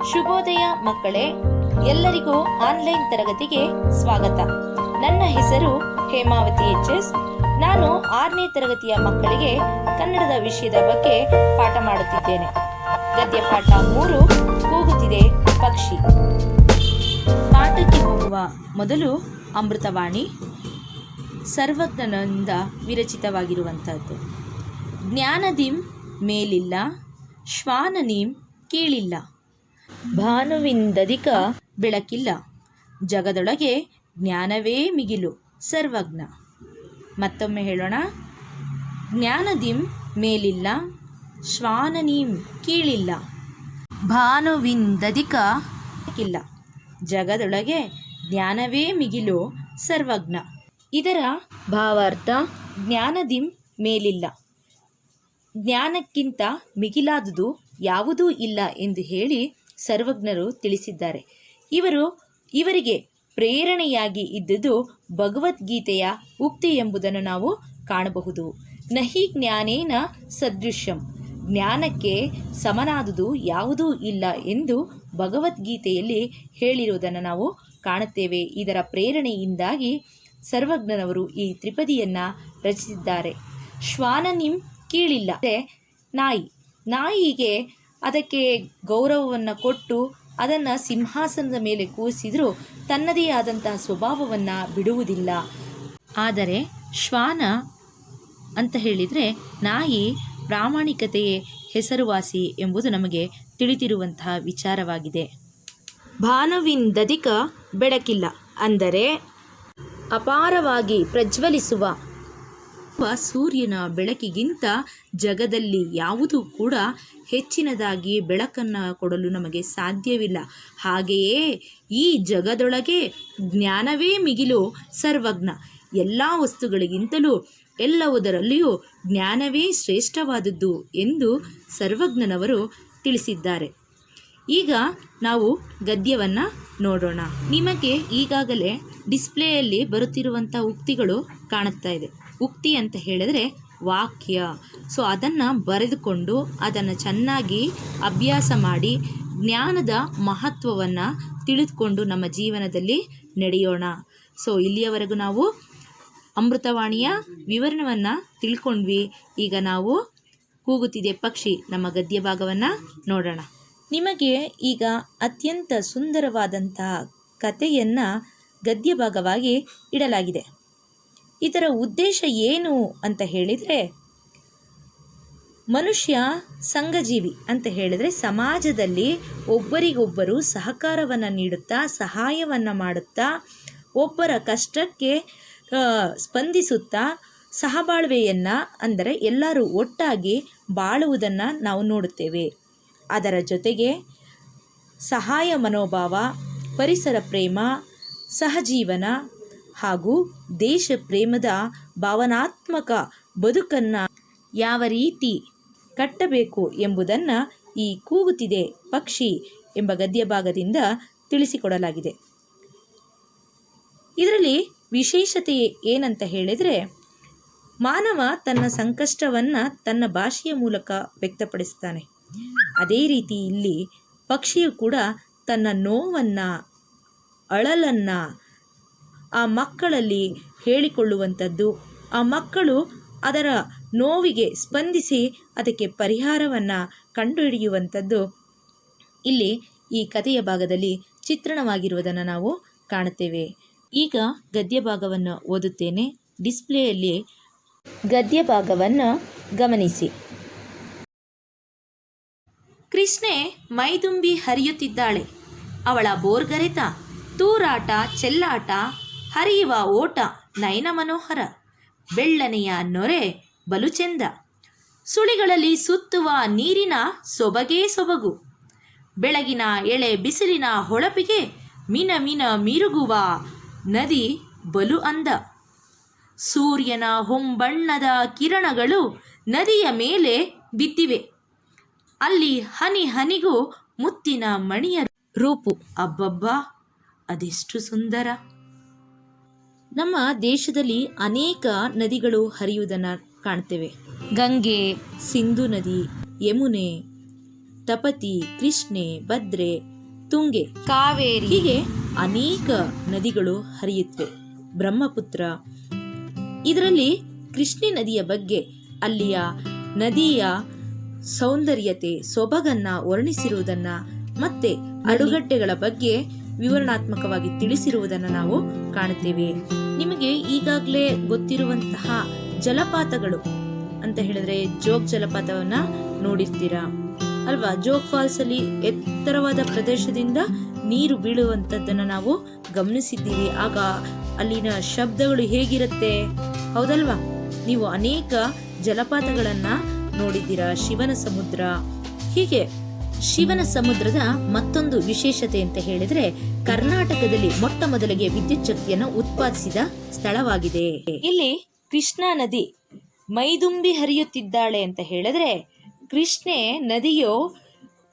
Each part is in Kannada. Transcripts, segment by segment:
ಶುಭೋದಯ ಮಕ್ಕಳೇ, ಎಲ್ಲರಿಗೂ ಆನ್ಲೈನ್ ತರಗತಿಗೆ ಸ್ವಾಗತ. ನನ್ನ ಹೆಸರು ಹೇಮಾವತಿ ಎಚ್.ಎಸ್. ನಾನು 6ನೇ ತರಗತಿಯ ಮಕ್ಕಳಿಗೆ ಕನ್ನಡದ ವಿಷಯದ ಬಗ್ಗೆ ಪಾಠ ಮಾಡುತ್ತಿದ್ದೇನೆ. ಗದ್ಯ ಪಾಠ 3, ಕೂಗುತ್ತಿದೆ ಪಕ್ಷಿ. ಪಾಠಕ್ಕೆ ಹೋಗುವ ಮೊದಲು ಅಮೃತವಾಣಿ ಸರ್ವಜ್ಞನಿಂದ ವಿರಚಿತವಾಗಿರುವಂಥದ್ದು. ಜ್ಞಾನದಿಂ ಮೇಲಿಲ್ಲ, ಶ್ವಾನನಿಂ ಕೀಳಿಲ್ಲ, ಭಾನುವಿಂದಧಿಕ ಬೆಳಕಿಲ್ಲ, ಜಗದೊಳಗೆ ಜ್ಞಾನವೇ ಮಿಗಿಲು ಸರ್ವಜ್ಞ. ಮತ್ತೊಮ್ಮೆ ಹೇಳೋಣ. ಜ್ಞಾನದಿಂ ಮೇಲಿಲ್ಲ, ಶ್ವಾನನಿಂ ಕೀಳಿಲ್ಲ, ಭಾನುವಿಂದಧಿಕ ಇಲ್ಲ, ಜಗದೊಳಗೆ ಜ್ಞಾನವೇ ಮಿಗಿಲು ಸರ್ವಜ್ಞ. ಇದರ ಭಾವಾರ್ಥ: ಜ್ಞಾನದಿಂ ಮೇಲಿಲ್ಲ, ಜ್ಞಾನಕ್ಕಿಂತ ಮಿಗಿಲಾದುದು ಯಾವುದೂ ಇಲ್ಲ ಎಂದು ಹೇಳಿ ಸರ್ವಜ್ಞರು ತಿಳಿಸಿದ್ದಾರೆ. ಇವರಿಗೆ ಪ್ರೇರಣೆಯಾಗಿ ಇದ್ದುದು ಭಗವದ್ಗೀತೆಯ ಉಕ್ತಿ ಎಂಬುದನ್ನು ನಾವು ಕಾಣಬಹುದು. ನಹಿ ಜ್ಞಾನೇನ ಸದೃಶಂ, ಜ್ಞಾನಕ್ಕೆ ಸಮನಾದುದು ಯಾವುದೂ ಇಲ್ಲ ಎಂದು ಭಗವದ್ಗೀತೆಯಲ್ಲಿ ಹೇಳಿರುವುದನ್ನು ನಾವು ಕಾಣುತ್ತೇವೆ. ಇದರ ಪ್ರೇರಣೆಯಿಂದಾಗಿ ಸರ್ವಜ್ಞನವರು ಈ ತ್ರಿಪದಿಯನ್ನು ರಚಿಸಿದ್ದಾರೆ. ಶ್ವಾನನಿಂ ಕೀಳಿಲ್ಲ, ನಾಯಿಗೆ ಅದಕ್ಕೆ ಗೌರವವನ್ನು ಕೊಟ್ಟು ಅದನ್ನು ಸಿಂಹಾಸನದ ಮೇಲೆ ಕೂರಿಸಿದರೂ ತನ್ನದೇ ಆದಂತಹ ಸ್ವಭಾವವನ್ನು ಬಿಡುವುದಿಲ್ಲ. ಆದರೆ ಶ್ವಾನ ಅಂತ ಹೇಳಿದರೆ ನಾಯಿ ಪ್ರಾಮಾಣಿಕತೆಯೇ ಹೆಸರುವಾಸಿ ಎಂಬುದು ನಮಗೆ ತಿಳಿದಿರುವಂತಹ ವಿಚಾರವಾಗಿದೆ. ಭಾನುವಿಂದಧಿಕ ಬೆಳಕಿಲ್ಲ ಅಂದರೆ ಅಪಾರವಾಗಿ ಪ್ರಜ್ವಲಿಸುವ ಸೂರ್ಯನ ಬೆಳಕಿಗಿಂತ ಜಗದಲ್ಲಿ ಯಾವುದೂ ಕೂಡ ಹೆಚ್ಚಿನದಾಗಿ ಬೆಳಕನ್ನು ಕೊಡಲು ನಮಗೆ ಸಾಧ್ಯವಿಲ್ಲ. ಹಾಗೆಯೇ ಈ ಜಗದೊಳಗೆ ಜ್ಞಾನವೇ ಮಿಗಿಲು ಸರ್ವಜ್ಞ. ಎಲ್ಲ ವಸ್ತುಗಳಿಗಿಂತಲೂ ಎಲ್ಲವುದರಲ್ಲಿಯೂ ಜ್ಞಾನವೇ ಶ್ರೇಷ್ಠವಾದದ್ದು ಎಂದು ಸರ್ವಜ್ಞನವರು ತಿಳಿಸಿದ್ದಾರೆ. ಈಗ ನಾವು ಗದ್ಯವನ್ನು ನೋಡೋಣ. ನಿಮಗೆ ಈಗಾಗಲೇ ಡಿಸ್ಪ್ಲೇಯಲ್ಲಿ ಬರುತ್ತಿರುವಂಥ ಉಕ್ತಿಗಳು ಕಾಣುತ್ತಾ ಇದೆ. ಉಕ್ತಿ ಅಂತ ಹೇಳಿದರೆ ವಾಕ್ಯ. ಸೊ ಅದನ್ನು ಬರೆದುಕೊಂಡು ಅದನ್ನು ಚೆನ್ನಾಗಿ ಅಭ್ಯಾಸ ಮಾಡಿ ಜ್ಞಾನದ ಮಹತ್ವವನ್ನು ತಿಳಿದುಕೊಂಡು ನಮ್ಮ ಜೀವನದಲ್ಲಿ ನಡೆಯೋಣ. ಸೊ ಇಲ್ಲಿಯವರೆಗೂ ನಾವು ಅಮೃತವಾಣಿಯ ವಿವರಣವನ್ನು ತಿಳ್ಕೊಂಡ್ವಿ. ಈಗ ನಾವು ಕೂಗುತ್ತಿದೆ ಪಕ್ಷಿ ನಮ್ಮ ಗದ್ಯ ಭಾಗವನ್ನು ನೋಡೋಣ. ನಿಮಗೆ ಈಗ ಅತ್ಯಂತ ಸುಂದರವಾದಂತಹ ಕಥೆಯನ್ನು ಗದ್ಯ ಭಾಗವಾಗಿ ಇಡಲಾಗಿದೆ. ಇದರ ಉದ್ದೇಶ ಏನು ಅಂತ ಹೇಳಿದರೆ, ಮನುಷ್ಯ ಸಂಘಜೀವಿ ಅಂತ ಹೇಳಿದರೆ ಸಮಾಜದಲ್ಲಿ ಒಬ್ಬರಿಗೊಬ್ಬರು ಸಹಕಾರವನ್ನು ನೀಡುತ್ತಾ, ಸಹಾಯವನ್ನು ಮಾಡುತ್ತಾ, ಒಬ್ಬರ ಕಷ್ಟಕ್ಕೆ ಸ್ಪಂದಿಸುತ್ತಾ ಸಹಬಾಳ್ವೆಯನ್ನು ಅಂದರೆ ಎಲ್ಲರೂ ಒಟ್ಟಾಗಿ ಬಾಳುವುದನ್ನು ನಾವು ನೋಡುತ್ತೇವೆ. ಅದರ ಜೊತೆಗೆ ಸಹಾಯ ಮನೋಭಾವ, ಪರಿಸರ ಪ್ರೇಮ, ಸಹಜೀವನ ಹಾಗೂ ದೇಶ ಪ್ರೇಮದ ಭಾವನಾತ್ಮಕ ಬದುಕನ್ನು ಯಾವ ರೀತಿ ಕಟ್ಟಬೇಕು ಎಂಬುದನ್ನು ಈ ಕೂಗುತ್ತಿದೆ ಪಕ್ಷಿ ಎಂಬ ಗದ್ಯ ಭಾಗದಿಂದ ತಿಳಿಸಿಕೊಡಲಾಗಿದೆ. ಇದರಲ್ಲಿ ವಿಶೇಷತೆ ಏನಂತ ಹೇಳಿದರೆ, ಮಾನವ ತನ್ನ ಸಂಕಷ್ಟವನ್ನು ತನ್ನ ಭಾಷೆಯ ಮೂಲಕ ವ್ಯಕ್ತಪಡಿಸ್ತಾನೆ. ಅದೇ ರೀತಿ ಇಲ್ಲಿ ಪಕ್ಷಿಯು ಕೂಡ ತನ್ನ ನೋವನ್ನು, ಅಳಲನ್ನು ಆ ಮಕ್ಕಳಲ್ಲಿ ಹೇಳಿಕೊಳ್ಳುವಂಥದ್ದು, ಆ ಮಕ್ಕಳು ಅದರ ನೋವಿಗೆ ಸ್ಪಂದಿಸಿ ಅದಕ್ಕೆ ಪರಿಹಾರವನ್ನು ಕಂಡುಹಿಡಿಯುವಂಥದ್ದು ಇಲ್ಲಿ ಈ ಕಥೆಯ ಭಾಗದಲ್ಲಿ ಚಿತ್ರಣವಾಗಿರುವುದನ್ನು ನಾವು ಕಾಣುತ್ತೇವೆ. ಈಗ ಗದ್ಯ ಭಾಗವನ್ನು ಓದುತ್ತೇನೆ. ಡಿಸ್ಪ್ಲೇಯಲ್ಲಿ ಗದ್ಯ ಭಾಗವನ್ನು ಗಮನಿಸಿ. ಕೃಷ್ಣೆ ಮೈದುಂಬಿ ಹರಿಯುತ್ತಿದ್ದಾಳೆ. ಅವಳ ಬೋರ್ಗರೆತ, ತೂರಾಟ, ಚೆಲ್ಲಾಟ, ಹರಿಯುವ ಓಟ ನಯನ ಮನೋಹರ. ಬೆಳ್ಳನೆಯ ನೊರೆ ಬಲು ಚೆಂದ. ಸುಳಿಗಳಲ್ಲಿ ಸುತ್ತುವ ನೀರಿನ ಸೊಬಗೇ ಸೊಬಗು. ಬೆಳಗಿನ ಎಳೆ ಬಿಸಿಲಿನ ಹೊಳಪಿಗೆ ಮಿನ ಮಿನ ಮಿರುಗುವ ನದಿ ಬಲು ಅಂದ. ಸೂರ್ಯನ ಹೊಂಬಣ್ಣದ ಕಿರಣಗಳು ನದಿಯ ಮೇಲೆ ಬಿದ್ದಿವೆ. ಅಲ್ಲಿ ಹನಿ ಹನಿಗೂ ಮುತ್ತಿನ ಮಣಿಯ ರೂಪು. ಅಬ್ಬಬ್ಬಾ, ಅದೆಷ್ಟು ಸುಂದರ! ನಮ್ಮ ದೇಶದಲ್ಲಿ ಅನೇಕ ನದಿಗಳು ಹರಿಯುವುದನ್ನು ಕಾಣ್ತೇವೆ. ಗಂಗೆ, ಸಿಂಧು ನದಿ, ಯಮುನೆ, ತಪತಿ, ಕೃಷ್ಣೆ, ಭದ್ರೆ, ತುಂಗೆ, ಕಾವೇರಿ ಹೀಗೆ ಅನೇಕ ನದಿಗಳು ಹರಿಯುತ್ತವೆ. ಬ್ರಹ್ಮಪುತ್ರ. ಇದರಲ್ಲಿ ಕೃಷ್ಣೆ ನದಿಯ ಬಗ್ಗೆ, ಅಲ್ಲಿಯ ನದಿಯ ಸೌಂದರ್ಯತೆ, ಸೊಬಗನ್ನ ವರ್ಣಿಸಿರುವುದನ್ನ ಮತ್ತೆ ಅಡುಗಡ್ಡೆಗಳ ಬಗ್ಗೆ ವಿವರಣಾತ್ಮಕವಾಗಿ ತಿಳಿಸಿರುವುದನ್ನು ನಾವು ಕಾಣುತ್ತೇವೆ. ನಿಮಗೆ ಈಗಾಗಲೇ ಗೊತ್ತಿರುವಂತಹ ಜಲಪಾತಗಳು ಅಂತ ಹೇಳಿದ್ರೆ ಜೋಗ್ ಜಲಪಾತವನ್ನ ನೋಡಿರ್ತೀರಾ ಅಲ್ವಾ? ಜೋಗ್ ಫಾಲ್ಸ್ ಅಲ್ಲಿ ಎತ್ತರವಾದ ಪ್ರದೇಶದಿಂದ ನೀರು ಬೀಳುವಂತದ್ದನ್ನ ನಾವು ಗಮನಿಸಿದ್ದೀವಿ. ಆಗ ಅಲ್ಲಿನ ಶಬ್ದಗಳು ಹೇಗಿರುತ್ತೆ, ಹೌದಲ್ವಾ? ನೀವು ಅನೇಕ ಜಲಪಾತಗಳನ್ನ ನೋಡಿದ್ದೀರಾ. ಶಿವನ ಸಮುದ್ರ. ಹೀಗೆ ಶಿವನ ಸಮುದ್ರದ ಮತ್ತೊಂದು ವಿಶೇಷತೆ ಅಂತ ಹೇಳಿದ್ರೆ, ಕರ್ನಾಟಕದಲ್ಲಿ ಮೊಟ್ಟ ಮೊದಲಿಗೆ ವಿದ್ಯುತ್ ಶಕ್ತಿಯನ್ನು ಉತ್ಪಾದಿಸಿದ ಸ್ಥಳವಾಗಿದೆ. ಇಲ್ಲಿ ಕೃಷ್ಣಾ ನದಿ ಮೈದುಂಬಿ ಹರಿಯುತ್ತಿದ್ದಾಳೆ ಅಂತ ಹೇಳಿದ್ರೆ, ಕೃಷ್ಣೆ ನದಿಯು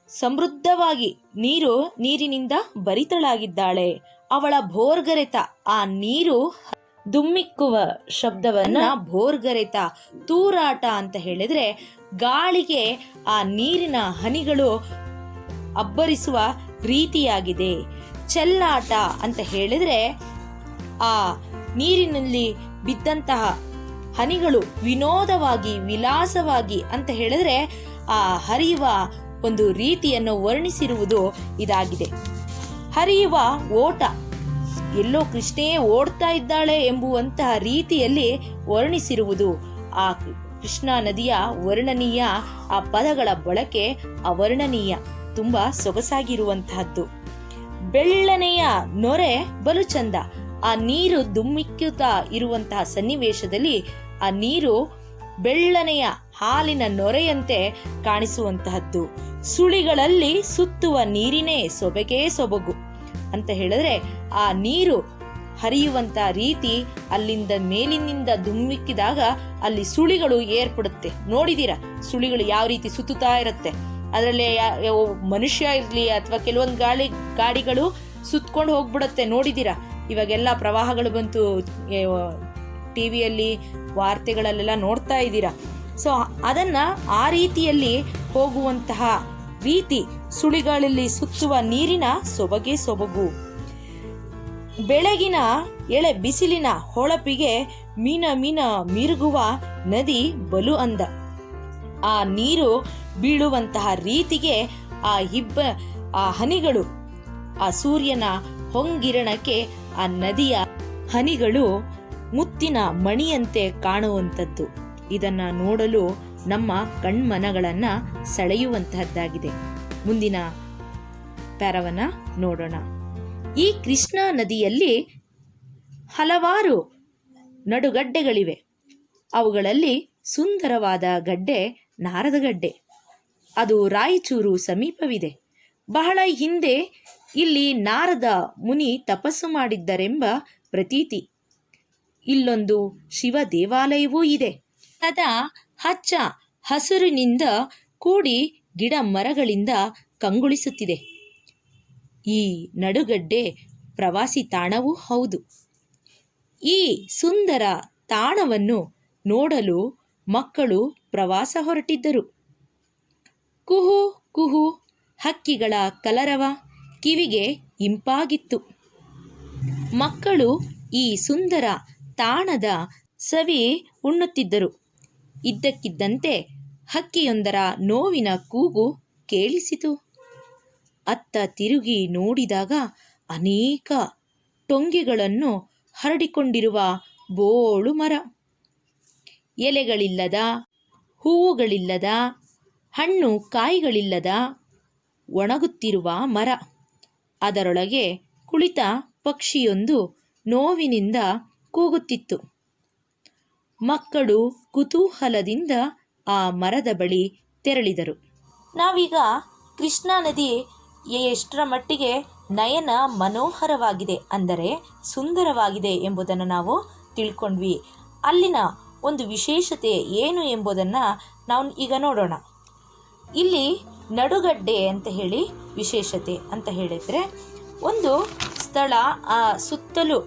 ಸಮೃದ್ಧವಾಗಿ ನೀರಿನಿಂದ ಭರಿತಳಾಗಿದ್ದಾಳೆ. ಅವಳ ಭೋರ್ಗರೆತ, ಆ ನೀರು ದುಮ್ಮಿಕ್ಕುವ ಶಬ್ದವನ್ನ ಭೋರ್ಗರೆತ, ತೂರಾಟ ಅಂತ ಹೇಳಿದ್ರೆ ಗಾಳಿಗೆ ಆ ನೀರಿನ ಹನಿಗಳು ಅಬ್ಬರಿಸುವ ರೀತಿಯಾಗಿದೆ. ಚೆಲ್ಲಾಟ ಅಂತ ಹೇಳಿದ್ರೆ ಆ ನೀರಿನಲ್ಲಿ ಬಿದ್ದಂತಹ ಹನಿಗಳು ವಿನೋದವಾಗಿ, ವಿಲಾಸವಾಗಿ ಅಂತ ಹೇಳಿದ್ರೆ ಆ ಹರಿಯುವ ಒಂದು ರೀತಿಯನ್ನು ವರ್ಣಿಸಿರುವುದು ಇದಾಗಿದೆ. ಹರಿಯುವ ಓಟ, ಎಲ್ಲೋ ಕೃಷ್ಣೆಯೇ ಓಡ್ತಾ ಇದ್ದಾಳೆ ಎಂಬುವಂತಹ ರೀತಿಯಲ್ಲಿ ವರ್ಣಿಸಿರುವುದು. ಆ ಕೃಷ್ಣಾ ನದಿಯ ವರ್ಣನೀಯ, ಆ ಪದಗಳ ಬಳಕೆ ಅವರ್ಣನೀಯ, ತುಂಬಾ ಸೊಗಸಾಗಿರುವಂತಹದ್ದು. ಬೆಳ್ಳನೆಯ ನೊರೆ ಬಲು ಚಂದ. ಆ ನೀರು ದುಮ್ಮಿಕ್ಕುತ್ತಾ ಇರುವಂತಹ ಸನ್ನಿವೇಶದಲ್ಲಿ ಆ ನೀರು ಬೆಳ್ಳನೆಯ ಹಾಲಿನ ನೊರೆಯಂತೆ ಕಾಣಿಸುವಂತಹದ್ದು. ಸುಳಿಗಳಲ್ಲಿ ಸುತ್ತುವ ನೀರಿನೇ ಸೊಬಗೇ ಸೊಬಗು ಅಂತ ಹೇಳಿದ್ರೆ, ಆ ನೀರು ಹರಿಯುವಂತ ರೀತಿ, ಅಲ್ಲಿಂದ ಮೇಲಿನಿಂದ ದುಮ್ಮಿಕ್ಕಿದಾಗ ಅಲ್ಲಿ ಸುಳಿಗಳು ಏರ್ಪಡುತ್ತೆ. ನೋಡಿದೀರಾ ಸುಳಿಗಳು ಯಾವ ರೀತಿ ಸುತ್ತುತ್ತಾ ಇರುತ್ತೆ? ಅದರಲ್ಲಿ ಮನುಷ್ಯ ಇರ್ಲಿ ಅಥವಾ ಕೆಲವೊಂದು ಗಾಡಿಗಳು ಸುತ್ಕೊಂಡು ಹೋಗ್ಬಿಡುತ್ತೆ. ನೋಡಿದೀರಾ? ಇವಾಗೆಲ್ಲ ಪ್ರವಾಹಗಳು ಬಂತು, ಟಿವಿಯಲ್ಲಿ ವಾರ್ತೆಗಳಲ್ಲೆಲ್ಲ ನೋಡ್ತಾ ಇದ್ದೀರಾ. ಸೊ ಅದನ್ನ ಆ ರೀತಿಯಲ್ಲಿ ಹೋಗುವಂತಹ ರೀತಿ, ಸುಳಿಗಳಲ್ಲಿ ಸುತ್ತುವ ನೀರಿನ ಸೊಬಗೆ ಸೊಬಗು. ಬೆಳಗಿನ ಎಳೆ ಬಿಸಿಲಿನ ಹೊಳಪಿಗೆ ಮೀನ ಮಿರುಗುವ ನದಿ ಬಲು ಅಂದ. ಆ ನೀರು ಬೀಳುವಂತಹ ರೀತಿಗೆ ಆ ಹನಿಗಳು, ಆ ಸೂರ್ಯನ ಹೊಂಗಿರಣಕ್ಕೆ ಆ ನದಿಯ ಹನಿಗಳು ಮುತ್ತಿನ ಮಣಿಯಂತೆ ಕಾಣುವಂಥದ್ದು. ಇದನ್ನ ನೋಡಲು ನಮ್ಮ ಕಣ್ಮನಗಳನ್ನ ಸೆಳೆಯುವಂತಹದ್ದಾಗಿದೆ. ಮುಂದಿನ ಪ್ಯಾರವನ್ನ ನೋಡೋಣ. ಈ ಕೃಷ್ಣಾ ನದಿಯಲ್ಲಿ ಹಲವಾರು ನಡುಗಡ್ಡೆಗಳಿವೆ. ಅವುಗಳಲ್ಲಿ ಸುಂದರವಾದ ಗಡ್ಡೆ ನಾರದಗಡ್ಡೆ. ಅದು ರಾಯಚೂರು ಸಮೀಪವಿದೆ. ಬಹಳ ಹಿಂದೆ ಇಲ್ಲಿ ನಾರದ ಮುನಿ ತಪಸ್ಸು ಮಾಡಿದ್ದರೆಂಬ ಪ್ರತೀತಿ. ಇಲ್ಲೊಂದು ಶಿವ ದೇವಾಲಯವೂ ಇದೆ. ಸದಾ ಹಚ್ಚ ಹಸುರಿನಿಂದ ಕೂಡಿ ಗಿಡ ಮರಗಳಿಂದ ಕಂಗೊಳಿಸುತ್ತಿದೆ. ಈ ನಡುಗಡ್ಡೆ ಪ್ರವಾಸಿ ತಾಣವೂ ಹೌದು. ಈ ಸುಂದರ ತಾಣವನ್ನು ನೋಡಲು ಮಕ್ಕಳು ಪ್ರವಾಸ ಹೊರಟಿದ್ದರು. ಕುಹು ಕುಹು ಹಕ್ಕಿಗಳ ಕಲರವ ಕಿವಿಗೆ ಇಂಪಾಗಿತ್ತು. ಮಕ್ಕಳು ಈ ಸುಂದರ ತಾಣದ ಸವಿ ಉಣ್ಣುತ್ತಿದ್ದರು. ಇದ್ದಕ್ಕಿದ್ದಂತೆ ಹಕ್ಕಿಯೊಂದರ ನೋವಿನ ಕೂಗು ಕೇಳಿಸಿತು. ಅತ್ತ ತಿರುಗಿ ನೋಡಿದಾಗ ಅನೇಕ ಟೊಂಗೆಗಳನ್ನು ಹರಡಿಕೊಂಡಿರುವ ಬೋಳು ಮರ, ಎಲೆಗಳಿಲ್ಲದ, ಹೂವುಗಳಿಲ್ಲದ, ಹಣ್ಣು ಕಾಯಿಗಳಿಲ್ಲದ ಒಣಗುತ್ತಿರುವ ಮರ. ಅದರೊಳಗೆ ಕುಳಿತ ಪಕ್ಷಿಯೊಂದು ನೋವಿನಿಂದ ಕೂಗುತ್ತಿತ್ತು. ಮಕ್ಕಳು ಕುತೂಹಲದಿಂದ ಆ ಮರದ ಬಳಿ ತೆರಳಿದರು. ನಾವೀಗ ಕೃಷ್ಣಾ ನದಿ ಎಷ್ಟರ ಮಟ್ಟಿಗೆ ನಯನ ಮನೋಹರವಾಗಿದೆ, ಅಂದರೆ ಸುಂದರವಾಗಿದೆ ಎಂಬುದನ್ನು ನಾವು ತಿಳ್ಕೊಂಡ್ವಿ. ಅಲ್ಲಿನ ಒಂದು ವಿಶೇಷತೆ ಏನು ಎಂಬುದನ್ನು ನಾವು ಈಗ ನೋಡೋಣ. ಇಲ್ಲಿ ನಡುಗಡ್ಡೆ ಅಂತ ಹೇಳಿ ವಿಶೇಷತೆ ಅಂತ ಹೇಳಿದರೆ, ಒಂದು ಸ್ಥಳ, ಆ ಸುತ್ತಲೂ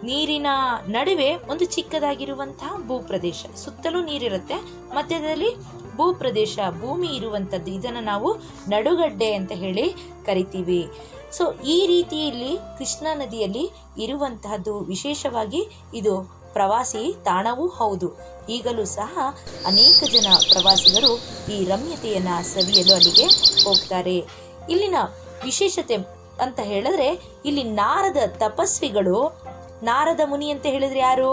ನೀರಿನ ನಡುವೆ ಒಂದು ಚಿಕ್ಕದಾಗಿರುವಂತಹ ಭೂಪ್ರದೇಶ, ಸುತ್ತಲೂ ನೀರಿರುತ್ತೆ, ಮಧ್ಯದಲ್ಲಿ ಭೂಪ್ರದೇಶ, ಭೂಮಿ ಇರುವಂಥದ್ದು. ಇದನ್ನು ನಾವು ನಡುಗಡ್ಡೆ ಅಂತ ಹೇಳಿ ಕರಿತೀವಿ. ಸೊ ಈ ರೀತಿಯಲ್ಲಿ ಕೃಷ್ಣಾ ನದಿಯಲ್ಲಿ ಇರುವಂತಹದ್ದು ವಿಶೇಷವಾಗಿ ಇದು ಪ್ರವಾಸಿ ತಾಣವೂ ಹೌದು. ಈಗಲೂ ಸಹ ಅನೇಕ ಜನ ಪ್ರವಾಸಿಗರು ಈ ರಮ್ಯತೆಯನ್ನು ಸವಿಯಲು ಅಲ್ಲಿಗೆ ಹೋಗ್ತಾರೆ. ಇಲ್ಲಿನ ವಿಶೇಷತೆ ಅಂತ ಹೇಳಿದ್ರೆ, ಇಲ್ಲಿ ನಾರದ ತಪಸ್ವಿಗಳು, ನಾರದ ಮುನಿ ಅಂತ ಹೇಳಿದ್ರೆ ಯಾರು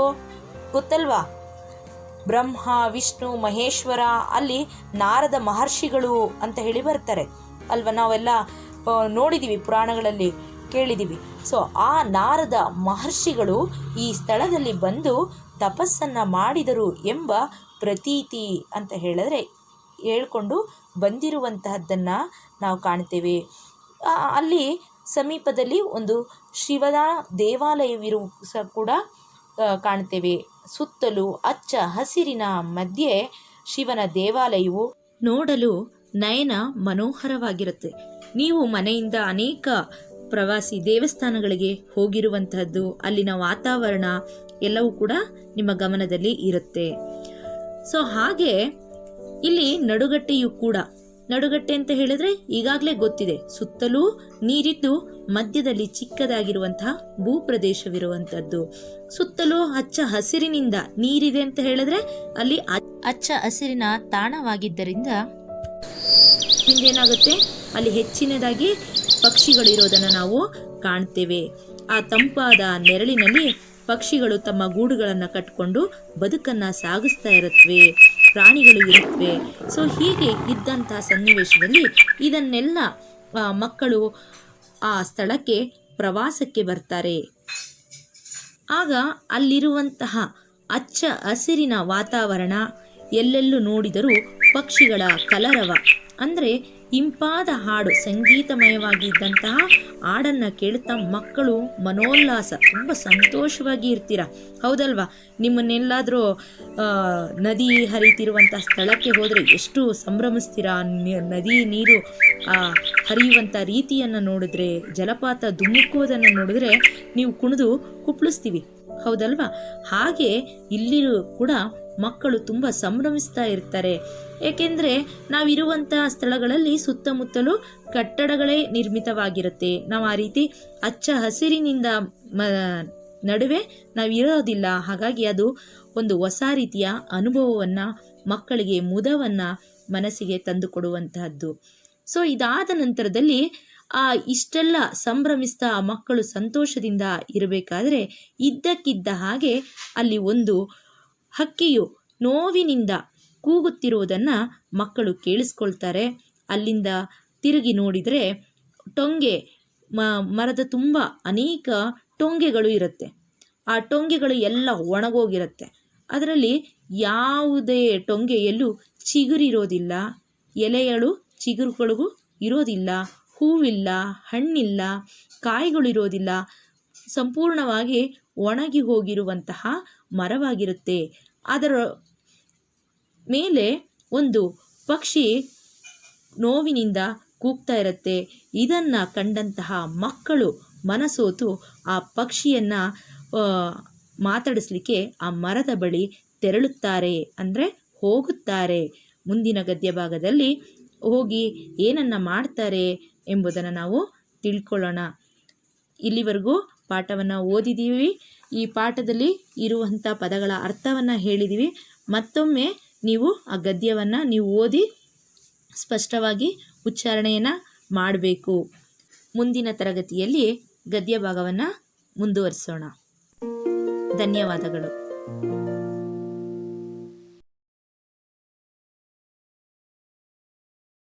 ಗೊತ್ತಲ್ವಾ? ಬ್ರಹ್ಮ, ವಿಷ್ಣು, ಮಹೇಶ್ವರ, ಅಲ್ಲಿ ನಾರದ ಮಹರ್ಷಿಗಳು ಅಂತ ಹೇಳಿ ಬರ್ತಾರೆ ಅಲ್ವಾ? ನಾವೆಲ್ಲ ನೋಡಿದ್ದೀವಿ, ಪುರಾಣಗಳಲ್ಲಿ ಕೇಳಿದ್ದೀವಿ. ಸೊ ಆ ನಾರದ ಮಹರ್ಷಿಗಳು ಈ ಸ್ಥಳದಲ್ಲಿ ಬಂದು ತಪಸ್ಸನ್ನು ಮಾಡಿದರು ಎಂಬ ಪ್ರತೀತಿ ಅಂತ ಹೇಳಿದ್ರೆ ಹೇಳ್ಕೊಂಡು ಬಂದಿರುವಂತಹದ್ದನ್ನು ನಾವು ಕಾಣ್ತೇವೆ. ಅಲ್ಲಿ ಸಮೀಪದಲ್ಲಿ ಒಂದು ಶಿವನ ದೇವಾಲಯವಿರುವ ಸಹ ಕೂಡ ಕಾಣ್ತೇವೆ. ಸುತ್ತಲೂ ಹಚ್ಚ ಹಸಿರಿನ ಮಧ್ಯೆ ಶಿವನ ದೇವಾಲಯವು ನೋಡಲು ನಯನ ಮನೋಹರವಾಗಿರುತ್ತೆ. ನೀವು ಮನೆಯಿಂದ ಅನೇಕ ಪ್ರವಾಸಿ ದೇವಸ್ಥಾನಗಳಿಗೆ ಹೋಗಿರುವಂತಹದ್ದು, ಅಲ್ಲಿನ ವಾತಾವರಣ ಎಲ್ಲವೂ ಕೂಡ ನಿಮ್ಮ ಗಮನದಲ್ಲಿ ಇರುತ್ತೆ. ಸೊ ಹಾಗೆ ಇಲ್ಲಿ ನಡುಗಟ್ಟೆಯು ಕೂಡ, ನಡುಗಟ್ಟೆ ಅಂತ ಹೇಳಿದ್ರೆ ಈಗಾಗಲೇ ಗೊತ್ತಿದೆ, ಸುತ್ತಲೂ ನೀರಿದ್ದು ಮಧ್ಯದಲ್ಲಿ ಚಿಕ್ಕದಾಗಿರುವಂತಹ ಭೂಪ್ರದೇಶವಿರುವಂಥದ್ದು. ಸುತ್ತಲೂ ಹಚ್ಚ ಹಸಿರಿನಿಂದ ನೀರಿದೆ ಅಂತ ಹೇಳಿದ್ರೆ ಅಲ್ಲಿ ಹಚ್ಚ ಹಸಿರಿನ ತಾಣವಾಗಿದ್ದರಿಂದ ಹಿಂದೇನಾಗುತ್ತೆ, ಅಲ್ಲಿ ಹೆಚ್ಚಿನದಾಗಿ ಪಕ್ಷಿಗಳಿರೋದನ್ನು ನಾವು ಕಾಣ್ತೇವೆ. ಆ ತಂಪಾದ ನೆರಳಿನಲ್ಲಿ ಪಕ್ಷಿಗಳು ತಮ್ಮ ಗೂಡುಗಳನ್ನು ಕಟ್ಕೊಂಡು ಬದುಕನ್ನು ಸಾಗಿಸ್ತಾ ಇರುತ್ತವೆ, ಪ್ರಾಣಿಗಳು ಇರುತ್ತವೆ. ಸೊ ಹೀಗೆ ಇದ್ದಂತಹ ಸನ್ನಿವೇಶದಲ್ಲಿ ಇದನ್ನೆಲ್ಲ ಮಕ್ಕಳು ಆ ಸ್ಥಳಕ್ಕೆ ಪ್ರವಾಸಕ್ಕೆ ಬರ್ತಾರೆ. ಆಗ ಅಲ್ಲಿರುವಂತಹ ಹಚ್ಚ ಹಸಿರಿನ ವಾತಾವರಣ, ಎಲ್ಲೆಲ್ಲೂ ನೋಡಿದರೂ ಪಕ್ಷಿಗಳ ಕಲರವ, ಅಂದರೆ ಇಂಪಾದ ಹಾಡು, ಸಂಗೀತಮಯವಾಗಿದ್ದಂತಹ ಹಾಡನ್ನು ಕೇಳುತ್ತಾ ಮಕ್ಕಳು ಮನೋಲ್ಲಾಸ, ತುಂಬ ಸಂತೋಷವಾಗಿ ಇರ್ತೀರ, ಹೌದಲ್ವಾ? ನಿಮ್ಮನ್ನೆಲ್ಲಾದರೂ ನದಿ ಹರಿತಿರುವಂಥ ಸ್ಥಳಕ್ಕೆ ಹೋದರೆ ಎಷ್ಟು ಸಂಭ್ರಮಿಸ್ತೀರಾ. ನದಿ ನೀರು ಹರಿಯುವಂಥ ರೀತಿಯನ್ನು ನೋಡಿದ್ರೆ, ಜಲಪಾತ ಧುಮುಕುವುದನ್ನು ನೋಡಿದ್ರೆ ನೀವು ಕುಣಿದು ಕುಪ್ಪಳಿಸ್ತೀವಿ, ಹೌದಲ್ವಾ? ಹಾಗೆ ಇಲ್ಲಿಯೂ ಕೂಡ ಮಕ್ಕಳು ತುಂಬ ಸಂಭ್ರಮಿಸ್ತಾ ಇರ್ತಾರೆ. ಏಕೆಂದರೆ ನಾವಿರುವಂತಹ ಸ್ಥಳಗಳಲ್ಲಿ ಸುತ್ತಮುತ್ತಲೂ ಕಟ್ಟಡಗಳೇ ನಿರ್ಮಿತವಾಗಿರುತ್ತೆ. ನಾವು ಆ ರೀತಿ ಹಚ್ಚ ಹಸಿರಿನಿಂದ ನಡುವೆ ನಾವಿರೋದಿಲ್ಲ. ಹಾಗಾಗಿ ಅದು ಒಂದು ಹೊಸ ರೀತಿಯ ಅನುಭವವನ್ನು, ಮಕ್ಕಳಿಗೆ ಮುದವನ್ನು ಮನಸ್ಸಿಗೆ ತಂದುಕೊಡುವಂತಹದ್ದು. ಸೊ ಇದಾದ ನಂತರದಲ್ಲಿ ಇಷ್ಟೆಲ್ಲ ಸಂಭ್ರಮಿಸ್ತಾ ಮಕ್ಕಳು ಸಂತೋಷದಿಂದ ಇರಬೇಕಾದ್ರೆ ಇದ್ದಕ್ಕಿದ್ದ ಹಾಗೆ ಅಲ್ಲಿ ಒಂದು ಹಕ್ಕಿಯು ನೋವಿನಿಂದ ಕೂಗುತ್ತಿರುವುದನ್ನು ಮಕ್ಕಳು ಕೇಳಿಸ್ಕೊಳ್ತಾರೆ. ಅಲ್ಲಿಂದ ತಿರುಗಿ ನೋಡಿದರೆ ಟೊಂಗೆ, ಮರದ ತುಂಬ ಅನೇಕ ಟೊಂಗೆಗಳು ಇರುತ್ತೆ. ಆ ಟೊಂಗೆಗಳು ಎಲ್ಲ ಒಣಗೋಗಿರುತ್ತೆ. ಅದರಲ್ಲಿ ಯಾವುದೇ ಟೊಂಗೆಯಲ್ಲೂ ಚಿಗುರಿರೋದಿಲ್ಲ, ಎಲೆಗಳು ಚಿಗುರುಗಳಿಗೂ ಇರೋದಿಲ್ಲ, ಹೂವಿಲ್ಲ, ಹಣ್ಣಿಲ್ಲ, ಕಾಯಿಗಳಿರೋದಿಲ್ಲ. ಸಂಪೂರ್ಣವಾಗಿ ಒಣಗಿ ಹೋಗಿರುವಂತಹ ಮರವಾಗಿರುತ್ತೆ. ಅದರ ಮೇಲೆ ಒಂದು ಪಕ್ಷಿ ನೋವಿನಿಂದ ಕೂಗ್ತಾ ಇರುತ್ತೆ. ಇದನ್ನು ಕಂಡಂತಹ ಮಕ್ಕಳು ಮನಸೋತು ಆ ಪಕ್ಷಿಯನ್ನು ಮಾತಾಡಿಸ್ಲಿಕ್ಕೆ ಆ ಮರದ ಬಳಿ ತೆರಳುತ್ತಾರೆ, ಅಂದರೆ ಹೋಗುತ್ತಾರೆ. ಮುಂದಿನ ಗದ್ಯ ಭಾಗದಲ್ಲಿ ಹೋಗಿ ಏನನ್ನು ಮಾಡ್ತಾರೆ ಎಂಬುದನ್ನು ನಾವು ತಿಳ್ಕೊಳ್ಳೋಣ. ಇಲ್ಲಿವರೆಗೂ ಪಾಠವನ್ನು ಓದಿದ್ದೀವಿ. ಈ ಪಾಠದಲ್ಲಿ ಇರುವಂಥ ಪದಗಳ ಅರ್ಥವನ್ನು ಹೇಳಿದ್ದೀವಿ. ಮತ್ತೊಮ್ಮೆ ನೀವು ಆ ಗದ್ಯವನ್ನು ನೀವು ಓದಿ ಸ್ಪಷ್ಟವಾಗಿ ಉಚ್ಚಾರಣೆಯನ್ನು ಮಾಡಬೇಕು. ಮುಂದಿನ ತರಗತಿಯಲ್ಲಿ ಗದ್ಯ ಭಾಗವನ್ನು ಮುಂದುವರಿಸೋಣ. ಧನ್ಯವಾದಗಳು.